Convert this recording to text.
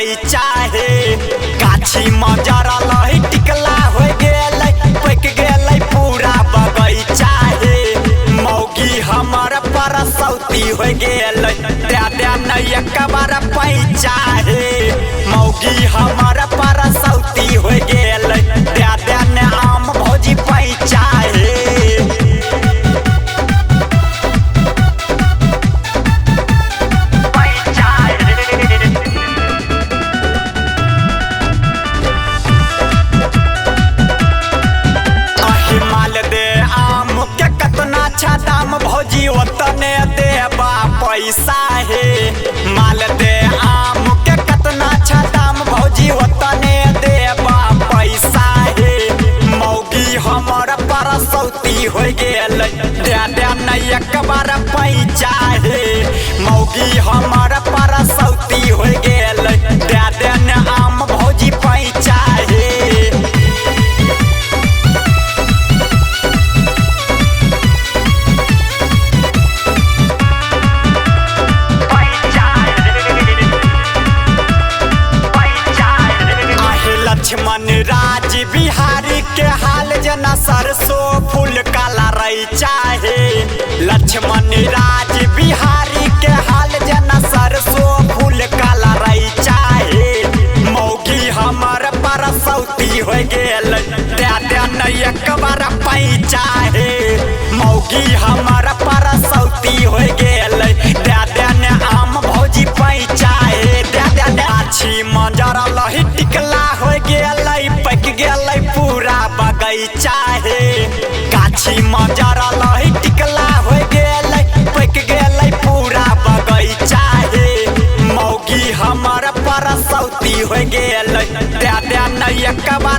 बगैचा हे गाछी में जरल है टिकला हो गेलै पक गेलै पूरा बगैचा हे मौगी हमर परसौती हो गेलै दे नहीं एक बार पैचा हे मौगी हमर परसौती हो गेलै दे ने आम भौजी पैचा हे अच्छा दाम भौजी ओतने देबा पैसा हे माल दे आम के कतना अच्छा दाम भौजी ओतने देबा पैसा हे मौगी हमर परसौती हो गेलै दे नहीं एक बार पैचा हे मौगी हमर परसौती हो गेलै दे ने आम भौजी पैचा हे लक्ष्मण राज बिहारी के हाल जना सरसों फूल काला रही चाहे लक्ष्मण राज बिहारी के हाल जना सरसों फूल काला रही चाहे मौगी हमर परसौती हो गेलै दे नहीं एक बार पैचा हे मौगी हमर परसौती हो गेलै दे ने आम भौजी पैचा हे दे गाछी में जरल है टिकला हो गेलै पक गेलै पूरा बगैचा हे गाछी में जरल है टिकला हो गेलै पक गेलै पूरा बगैचा हे मौगी हमर परसौती हो गेलै दे नहीं एक बार